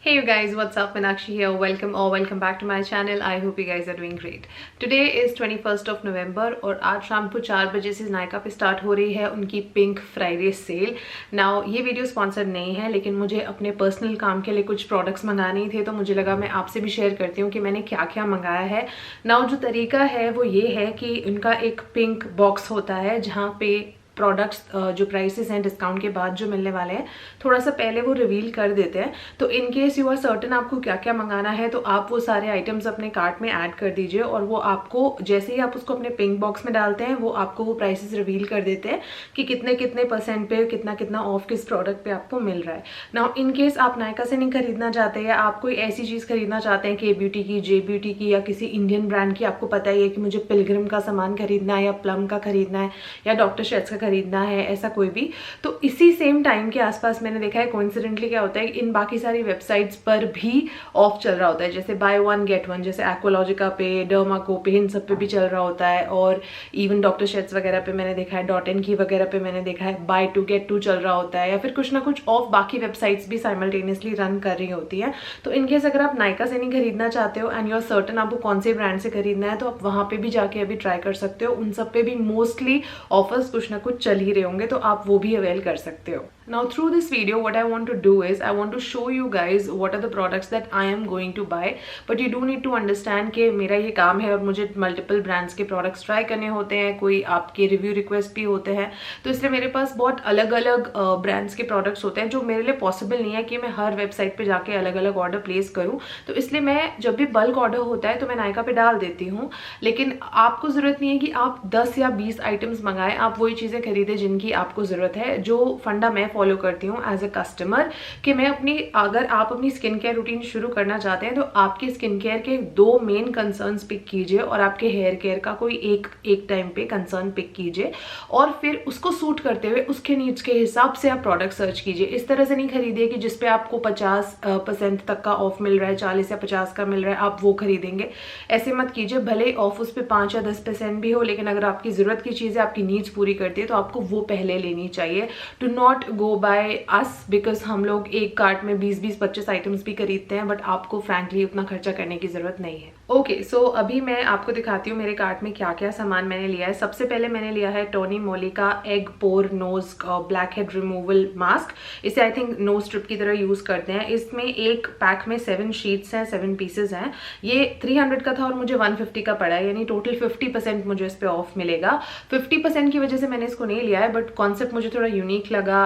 Hey you guys, what's up? Meenakshi here. Welcome back to my channel. I hope you guys are doing great. Today is 21st of November और आज शाम को 4 बजे से नायका पे start हो रही है उनकी पिंक फ्राइडे सेल. नाउ ये वीडियो स्पॉन्सर्ड नहीं है, लेकिन मुझे अपने पर्सनल काम के लिए कुछ प्रोडक्ट्स मंगाने थे, तो मुझे लगा मैं आपसे भी शेयर करती हूँ कि मैंने क्या क्या मंगाया है. नाउ जो तरीका है वो ये है कि उनका एक पिंक बॉक्स होता है जहाँ पे प्रोडक्ट्स जो प्राइसेस हैं डिस्काउंट के बाद जो मिलने वाले हैं थोड़ा सा पहले वो रिवील कर देते हैं. तो in case you are certain आपको क्या क्या मंगाना है, तो आप वो सारे आइटम्स अपने कार्ट में ऐड कर दीजिए और वो आपको जैसे ही आप उसको अपने पिंक बॉक्स में डालते हैं वो आपको वो प्राइसेस रिवील कर देते हैं कि कितने कितने परसेंट पे कितना कितना ऑफ किस प्रोडक्ट पे आपको मिल रहा है. नाउ इन केस आप नायका से नहीं खरीदना चाहते या आप कोई ऐसी चीज़ खरीदना चाहते हैं के ब्यूटी की, जे ब्यूटी की या किसी इंडियन ब्रांड की, आपको पता ही है कि मुझे पिलग्रिम का सामान खरीदना है या प्लम का खरीदना है या डॉक्टर शेट्स का खरीदना है, ऐसा कोई भी, तो इसी सेम टाइम के आसपास मैंने देखा है कोइंसिडेंटली क्या होता है इन बाकी सारी वेबसाइट्स पर भी ऑफ चल रहा होता है, जैसे बाय वन गेट वन, जैसे एक्वालॉजिका पे, डर्माको पे, इन सब पे भी चल रहा होता है. और इवन डॉक्टर शेट्स वगैरह पे मैंने देखा है, डॉट की वगैरह पे मैंने देखा है बाय टू गेट टू चल रहा होता है, या फिर कुछ ना कुछ ऑफ बाकी वेबसाइट्स भी साइमल्टेनियसली रन कर रही होती है. तो इनकेस अगर आप नायका से नहीं खरीदना चाहते हो एंड यू आर सर्टन आपको कौन से ब्रांड से खरीदना है, तो आप वहाँ पे भी जाके अभी ट्राई कर सकते हो. उन सब पे भी मोस्टली ऑफर्स कुछ ना कुछ चल ही रहे होंगे, तो आप वो भी अवेल कर सकते हो. Now through this video what I want to do is I want to show you guys what are the products that I am going to buy, but you do need to understand कि मेरा ये काम है और मुझे multiple brands के products try करने होते हैं, कोई आपके रिव्यू रिक्वेस्ट भी होते हैं, तो इसलिए मेरे पास बहुत अलग अलग ब्रांड्स के प्रोडक्ट्स होते हैं जो मेरे लिए पॉसिबल नहीं है कि मैं हर वेबसाइट पे जाके अलग अलग ऑर्डर प्लेस करूँ. तो इसलिए मैं जब भी बल्क ऑर्डर होता है तो मैं नायका पे डाल देती हूँ, लेकिन आपको ज़रूरत नहीं है कि आप 10 या 20 आइटम्स मंगाएं. आप वही चीज़ें खरीदें जिनकी आपको ज़रूरत है. जो फंडा मैं फॉलो करती हूँ एज अ कस्टमर कि मैं अगर आप अपनी स्किन केयर रूटीन शुरू करना चाहते हैं तो आपके स्किन केयर के 2 मेन कंसर्न्स पिक कीजिए और आपके हेयर केयर का कोई एक टाइम पे कंसर्न पिक कीजिए और फिर उसको सूट करते हुए उसके नीड्स के हिसाब से आप प्रोडक्ट सर्च कीजिए. इस तरह से नहीं खरीदिए कि जिसपे आपको 50% तक का ऑफ मिल रहा है, 40 या 50 का मिल रहा है आप वो खरीदेंगे. ऐसे मत कीजिए. भले ऑफ उस पर 5 या 10% भी हो, लेकिन अगर आपकी ज़रूरत की चीज़ें आपकी नीड्स पूरी करती है तो आपको वो पहले लेनी चाहिए. To not go by us, because हम लोग एक कार्ट में 20-25 आइटम्स भी खरीदते हैं, बट आपको फ्रैंकली उतना खर्चा करने की जरूरत नहीं है. ओके, सो अभी मैं आपको दिखाती हूँ मेरे कार्ट में क्या क्या सामान मैंने लिया है. सबसे पहले मैंने लिया है टोनी मोली का egg pore nose blackhead removal mask. इसे आई थिंक नोज स्ट्रिप की तरह यूज करते हैं. इसमें एक पैक में 7 शीट्स हैं, 7 पीसेज हैं. ये 300 का था और मुझे 150 का पड़ा है, यानी टोटल 50% मुझे इस पर ऑफ मिलेगा. 50% की वजह से मैंने इसको नहीं लिया है, बट कॉन्सेप्ट मुझे थोड़ा यूनिक लगा.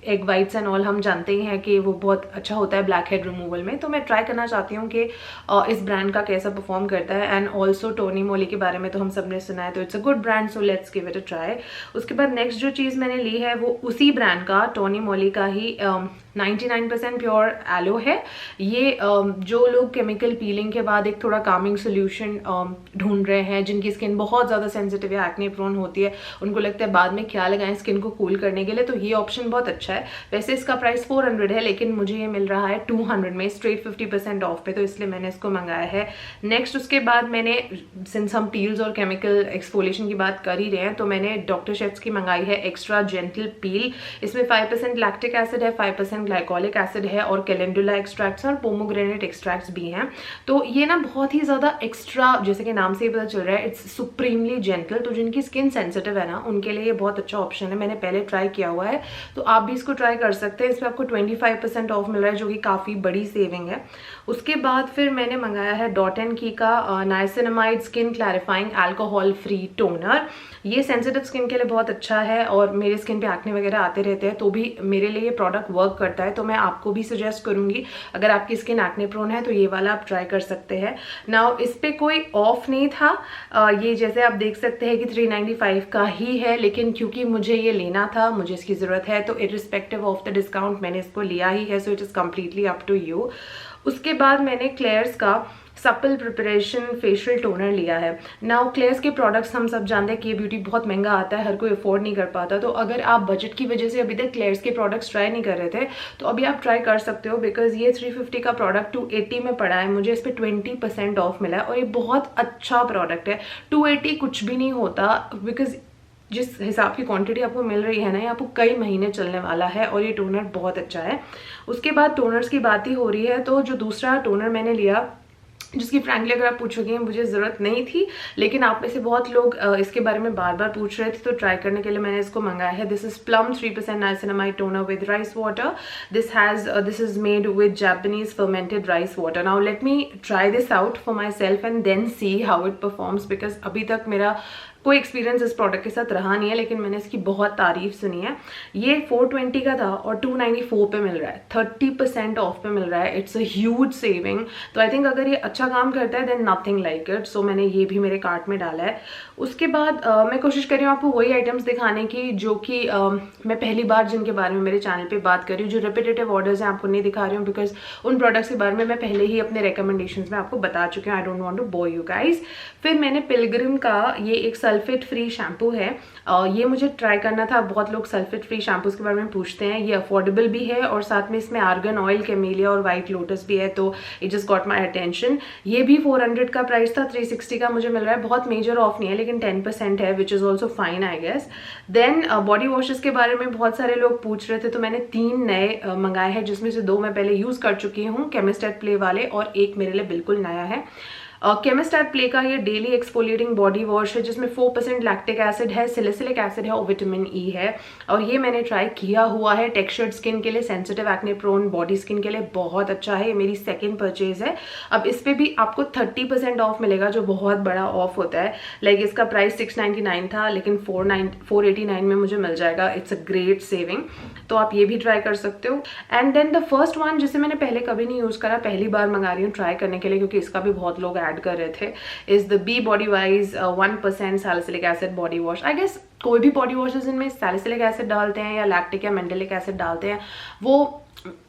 एग वाइट्स एंड ऑल हम जानते ही हैं कि वो बहुत अच्छा होता है ब्लैक हेड रिमूवल में, तो मैं ट्राई करना चाहती हूँ कि इस ब्रांड का कैसा परफॉर्म करता है. एंड ऑल्सो टोनी मोली के बारे में तो हम सबने सुना है, तो it's a good brand, so let's give it a try. उसके बाद नेक्स्ट जो चीज़ मैंने ली है वो उसी ब्रांड का, टोनी मोली का ही 99% प्योर एलो है. ये जो लोग केमिकल पीलिंग के बाद एक थोड़ा कामिंग सोल्यूशन ढूंढ रहे हैं, जिनकी स्किन बहुत ज़्यादा सेंसिटिव या एक्ने प्रोन होती है, उनको लगता है बाद में क्या लगाएं स्किन को कूल करने के लिए, तो ये ऑप्शन बहुत अच्छा है. वैसे इसका प्राइस 400 है, लेकिन मुझे ये मिल रहा है 200 में स्ट्रेट 50% ऑफ पे, तो इसलिए मैंने इसको मंगाया है. नेक्स्ट उसके बाद मैंने, सिंस हम पील्स और केमिकल एक्सफोलिएशन की बात कर ही रहे हैं, तो मैंने डॉक्टर शेट्स की मंगाई है एक्स्ट्रा जेंटल पील. इसमें 5% लैक्टिक एसिड है, 5% ग्लाइकोलिक एसिड है और कैलेंडुला एक्सट्रैक्ट्स और पोमोग्रेनेट एक्सट्रैक्ट्स भी हैं. तो ये ना बहुत ही ज़्यादा एक्स्ट्रा, जैसे कि नाम से ही पता चल रहा है, इट्स सुप्रीमली जेंटल. तो जिनकी स्किन सेंसिटिव है ना, उनके लिए ये बहुत अच्छा ऑप्शन है. मैंने पहले ट्राई किया हुआ है, तो आप भी इसको ट्राई कर सकते हैं. इसमें आपको 25% ऑफ मिल रहा है, जो कि काफ़ी बड़ी सेविंग है. उसके बाद फिर मैंने मंगाया है डॉट एंड की का niacinamide skin clarifying alcohol free toner. ये सेंसिटिव स्किन के लिए बहुत अच्छा है और मेरे स्किन पे एक्ने वगैरह आते रहते हैं, तो भी मेरे लिए ये प्रोडक्ट वर्क करता है. तो मैं आपको भी सजेस्ट करूंगी, अगर आपकी स्किन एक्ने प्रोन है तो ये वाला आप ट्राई कर सकते हैं. नाउ इस पे कोई ऑफ नहीं था. ये जैसे आप देख सकते हैं कि 395 का ही है, लेकिन क्योंकि मुझे ये लेना था, मुझे इसकी ज़रूरत है, तो इररिस्पेक्टिव ऑफ द डिस्काउंट मैंने इसको लिया ही है. So it is completely up to you. उसके बाद मैंने क्लेयर्स का सप्पल प्रिपरेशन फेशियल टोनर लिया है. नाउ क्लेयर्स के प्रोडक्ट्स हम सब जानते हैं कि ब्यूटी बहुत महंगा आता है, हर कोई अफोर्ड नहीं कर पाता. तो अगर आप बजट की वजह से अभी तक क्लेयर्स के प्रोडक्ट्स ट्राई नहीं कर रहे थे, तो अभी आप ट्राई कर सकते हो, बिकॉज ये 350 का प्रोडक्ट 280 में पड़ा है. मुझे इस पर 20% ऑफ मिला है और ये बहुत अच्छा प्रोडक्ट है. 280 कुछ भी नहीं होता, बिकॉज जिस हिसाब की क्वांटिटी आपको मिल रही है ना, ये आपको कई महीने चलने वाला है और ये टोनर बहुत अच्छा है। उसके बाद टोनर्स की बात ही हो रही है, तो जो दूसरा टोनर मैंने लिया, जिसकी फ्रैंकली अगर आप पूछोगे मुझे ज़रूरत नहीं थी, लेकिन आप में से बहुत लोग इसके बारे में बार बार पूछ रहे थे, तो ट्राई करने के लिए मैंने इसको मंगाया है। This is Plum 3% niacinamide toner with rice water. This is made with Japanese fermented rice water. Now let me try this out for myself and then see how it performs, because अभी तक मेरा कोई experience इस product के साथ रहा नहीं है, लेकिन मैंने इसकी बहुत तारीफ सुनी है। ये 420 का था और 294 पे मिल रहा है, 30% ऑफ पे मिल रहा है। It's a huge saving. तो आई थिंक अगर ये अच्छा काम करता है देन नथिंग लाइक इट। सो मैंने ये भी मेरे कार्ट में डाला है। उसके बाद मैं कोशिश कर रही हूँ आपको वही आइटम्स दिखाने की जो कि मैं पहली बार जिनके बारे में मेरे चैनल पे बात कर रही हूँ। जो रिपीटेटिव ऑर्डर्स हैं आपको नहीं दिखा रही हूँ, बिकॉज उन प्रोडक्ट्स के बारे में मैं पहले ही अपने रिकमेंडेशंस में आपको बता चुकी हूँ। I don't want to bore you guys. फिर मैंने पिलग्रिम का ये एक सल्फेट फ्री शैम्पू है, ये मुझे ट्राई करना था। बहुत लोग सल्फेट फ्री शैम्पूज के बारे में पूछते हैं। ये अफोर्डेबल भी है और साथ में इसमें आर्गन ऑयल, कैमेलिया और व्हाइट लोटस भी है, तो it just got my attention. ये भी 400 का प्राइस था, 360 का मुझे मिल रहा है। बहुत मेजर ऑफ नहीं है, लेकिन 10% है, which is also fine I guess. Then body washes के बारे में बहुत सारे लोग पूछ रहे थे, तो मैंने 3 नए मंगाए हैं, जिसमें से 2 मैं पहले यूज़ कर चुकी हूँ, केमिस्ट एट प्ले वाले, और एक मेरे लिए बिल्कुल नया है। केमिस्ट एट प्ले का ये डेली एक्सफोलिएटिंग बॉडी वॉश है, जिसमें 4% लैक्टिक एसिड है, सिलिसिलिक एसिड है और विटामिन ई है। और ये मैंने ट्राई किया हुआ है टेक्सचर्ड स्किन के लिए, sensitive acne prone body skin के लिए बहुत अच्छा है। ये मेरी सेकंड परचेज है। अब इस पर भी आपको 30% ऑफ मिलेगा, जो बहुत बड़ा ऑफ होता है। लाइक इसका प्राइस 699 था, लेकिन 489 में मुझे मिल जाएगा। इट्स अ ग्रेट सेविंग, तो आप ये भी ट्राई कर सकते हो। And then the first one, जिसे मैंने पहले कभी नहीं यूज़ करा, पहली बार मंगा रही हूँ ट्राई करने के लिए, क्योंकि इसका भी बहुत लोग ऐड कर रहे थे, is the be Bodywise 1% salicylic acid body wash. I guess कोई भी बॉडी वॉशेज इनमें सैलिसिलिक एसिड डालते हैं या लैक्टिक या मेंडेलिक एसिड डालते हैं, वो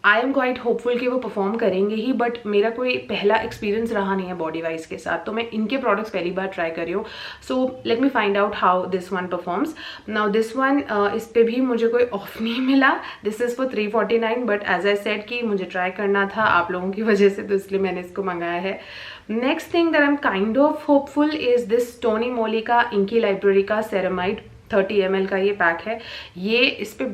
आई एम क्वाइट होपफुल कि वो परफॉर्म करेंगे ही, बट मेरा कोई पहला एक्सपीरियंस रहा नहीं है बॉडी वाइज के साथ, तो मैं इनके प्रोडक्ट्स पहली बार ट्राई कर रही हूँ। So let me find out how this one performs. Now this one, इस पे भी मुझे कोई ऑफ नहीं मिला। This is for 349, but as I said कि मुझे ट्राई करना था आप लोगों की वजह से, तो इसलिए मैंने इसको मंगाया है। Next thing that I am kind of hopeful is this Tony Moly का इंकी लाइब्रेरी का सेरेमाइड 30 ml का ये पैक है। ये इस पे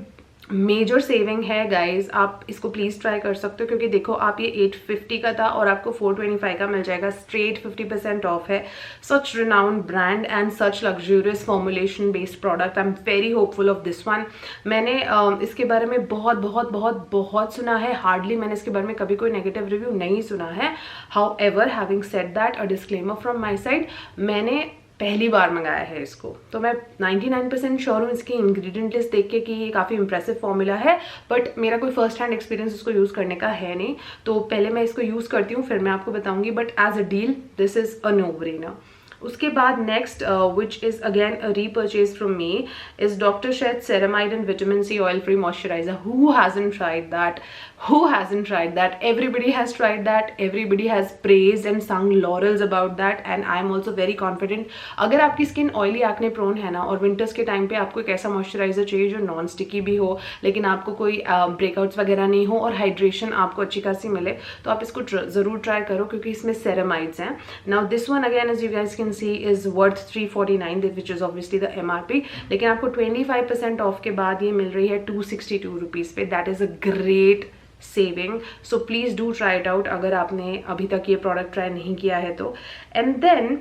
मेजर सेविंग है गाइज, आप इसको प्लीज ट्राई कर सकते हो, क्योंकि देखो आप ये 850 का था और आपको 425 का मिल जाएगा, स्ट्रेट 50% ऑफ है। Such renowned brand and such luxurious formulation based product. I am very hopeful of this one. मैंने इसके बारे में बहुत बहुत बहुत बहुत सुना है, हार्डली मैंने इसके बारे में कभी कोई नेगेटिव रिव्यू नहीं सुना है। How ever having said that, a disclaimer from my side, मैंने पहली बार मंगाया है इसको, तो मैं 99% श्योर हूँ इसकी इंग्रेडिएंट लिस्ट देख के कि ये काफ़ी इंप्रेसिव फॉर्मूला है, बट मेरा कोई फर्स्ट हैंड एक्सपीरियंस इसको यूज़ करने का है नहीं, तो पहले मैं इसको यूज़ करती हूँ फिर मैं आपको बताऊंगी, but as a deal this is a no brainer. उसके बाद next which is again a repurchase from me is doctor Sheth ceramide and vitamin C oil free moisturiser. Who hasn't tried that? Who hasn't tried that? Everybody has tried that. Everybody has praised and sung laurels about that, and I am also very confident. अगर आपकी skin oily acne prone है ना, और winters के time पे आपको एक ऐसा मॉइस्चराइजर चाहिए जो नॉन स्टिकी भी हो, लेकिन आपको कोई ब्रेकआउट्स वगैरह नहीं हो और हाइड्रेशन आपको अच्छी खासी मिले, तो आप इसको ज़रूर ट्राई करो, क्योंकि इसमें सेरेमाइड्स हैं। Now this one again as you guys can see is worth 349, which is obviously the MRP, लेकिन आपको 25% ऑफ के बाद ये मिल रही है 262 रुपीज़ पे। That is a great saving, so please do try it out अगर आपने अभी तक ये प्रोडक्ट ट्राई नहीं किया है तो। And then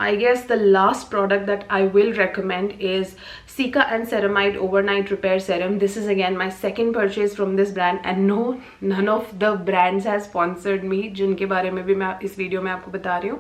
I guess the last product that I will recommend is Cica and Ceramide Overnight Repair Serum. This is again my second purchase from this brand, and no, none of the brands has sponsored me, जिनके बारे में भी मैं इस video में आपको बता रही हूँ।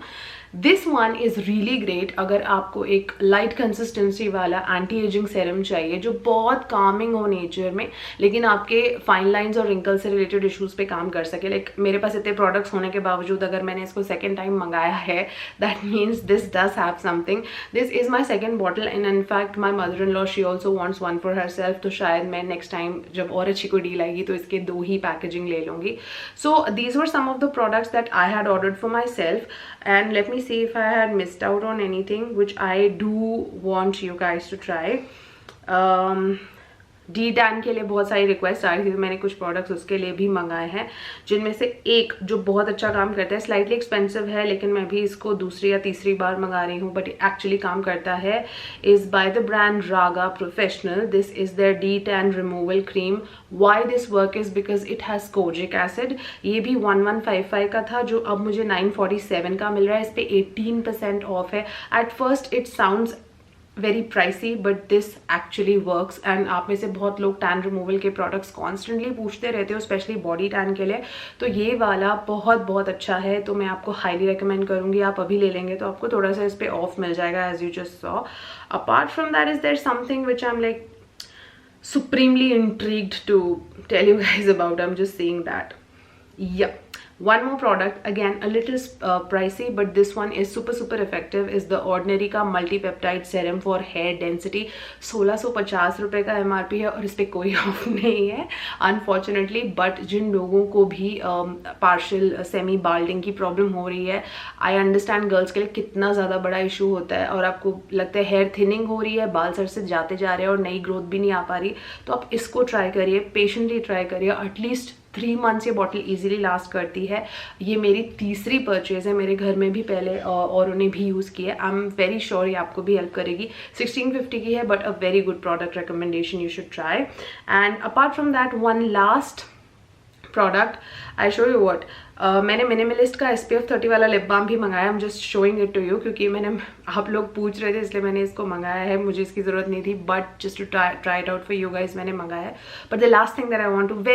This one is really great अगर आपको एक लाइट कंसिस्टेंसी वाला एंटी एजिंग सेरम चाहिए जो बहुत कामिंग हो नेचर में, लेकिन आपके फाइन लाइंस और रिंकल से रिलेटेड इश्यूज पे काम कर सके। लाइक मेरे पास इतने प्रोडक्ट्स होने के बावजूद अगर मैंने इसको सेकेंड टाइम मंगाया है, that means this does have something. This is my second bottle and in fact my mother in law she also wants one for her self, तो शायद मैं नेक्स्ट टाइम जब और अच्छी कोई डील आएगी तो इसके 2 ही पैकेजिंग ले लूँगी। So these were some of the products that I had ordered for myself, and let me see if I had missed out on anything which I do want you guys to try. D tan के लिए बहुत सारी request आ रही थी, तो मैंने कुछ products उसके लिए भी मंगाए हैं, जिनमें से एक जो बहुत अच्छा काम करता है, स्लाइटली एक्सपेंसिव है लेकिन मैं भी इसको दूसरी या तीसरी बार मंगा रही हूँ, बट एक्चुअली काम करता है, is by the brand Raga professional. This is their de tan removal cream. Why this work is because it has kojic acid. ये भी 1155 का था, जो अब मुझे 947 का मिल रहा है. इस पे 18% ऑफ है. At first it sounds very pricey but this actually works. And आप में से बहुत लोग टैन रिमूवल के प्रोडक्ट्स कॉन्स्टेंटली पूछते रहते हो, स्पेशली बॉडी टैन के लिए, तो ये वाला बहुत अच्छा है. तो मैं आपको हाईली रिकमेंड करूंगी. आप अभी ले लेंगे तो आपको थोड़ा सा इस पर ऑफ मिल जाएगा, as you just saw. Apart from that is there something which I am like supremely intrigued to tell you guys about. I'm just saying that. Yeah. One more product, again a little pricey, but this one is super effective, is the Ordinary का multi-peptide serum for hair density. 1650 रुपये का MRP है और इस पर कोई off नहीं है अनफॉर्चुनेटली. बट जिन लोगों को भी पार्शियल सेमी बाल्डिंग की प्रॉब्लम हो रही है, आई अंडरस्टैंड गर्ल्स के लिए कितना ज़्यादा बड़ा इशू होता है, और आपको लगता है हेयर थिनिंग हो रही है, बाल सर से जाते जा रहे हैं और नई ग्रोथ भी नहीं आ पा रही, तो आप इसको ट्राई करिए, पेशेंटली ट्राई करिए. एटलीस्ट 3 मंथ्स ये बॉटल इजीली लास्ट करती है. ये मेरी तीसरी परचेज है. मेरे घर में भी पहले और उन्हें भी यूज़ की है. आई एम वेरी श्योर ये आपको भी हेल्प करेगी. 1650 की है, but a very good product recommendation, you should try. And apart from that, one last product I show you what. मैंने मिनिमलिस्ट का SPF 30 वाला लिप बाम भी मंगाया. I'm just showing it to you क्योंकि आप लोग पूछ रहे थे इसलिए मैंने इसको मंगाया है. मुझे इसकी ज़रूरत नहीं थी, but just to try it out for you guys मैंने मंगाया है. But the last thing that I want to the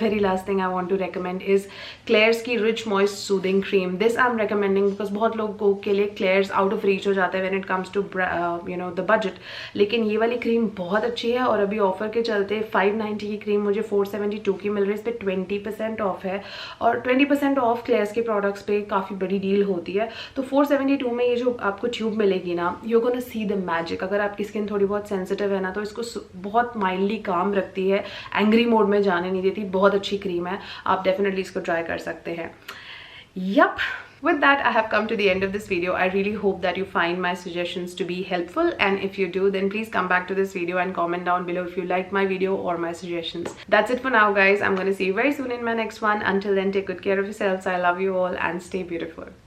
very last thing I want to recommend is Klairs की rich moist soothing cream. This I am recommending because बहुत लोगों के लिए क्लेयर्स out of reach हो जाता है when it comes to the budget. लेकिन ये वाली क्रीम बहुत अच्छी है, और अभी ऑफर के चलते 590 की क्रीम मुझे 472 की मिल रही है. इस पर 20% ऑफ है, और 20% ऑफ क्लेयर्स के प्रोडक्ट्स पे काफ़ी बड़ी डील होती है. तो 472 में ये जो आपको ट्यूब मिलेगी ना, you gonna see the magic. अगर आपकी स्किन थोड़ी बहुत सेंसिटिव है ना, तो इसको बहुत माइल्डली काम रखती है, एंग्री मोड में जाने नहीं देती. बहुत अच्छी क्रीम है, आप डेफिनेटली इसको ट्राई कर सकते हैं. Yup. With that, I have come to the end of this video. I really hope that you find my suggestions to be helpful, and if you do, then please come back to this video and comment down below if you liked my video or my suggestions. That's it for now, guys. I'm going to see you very soon in my next one. Until then, take good care of yourselves. I love you all and stay beautiful.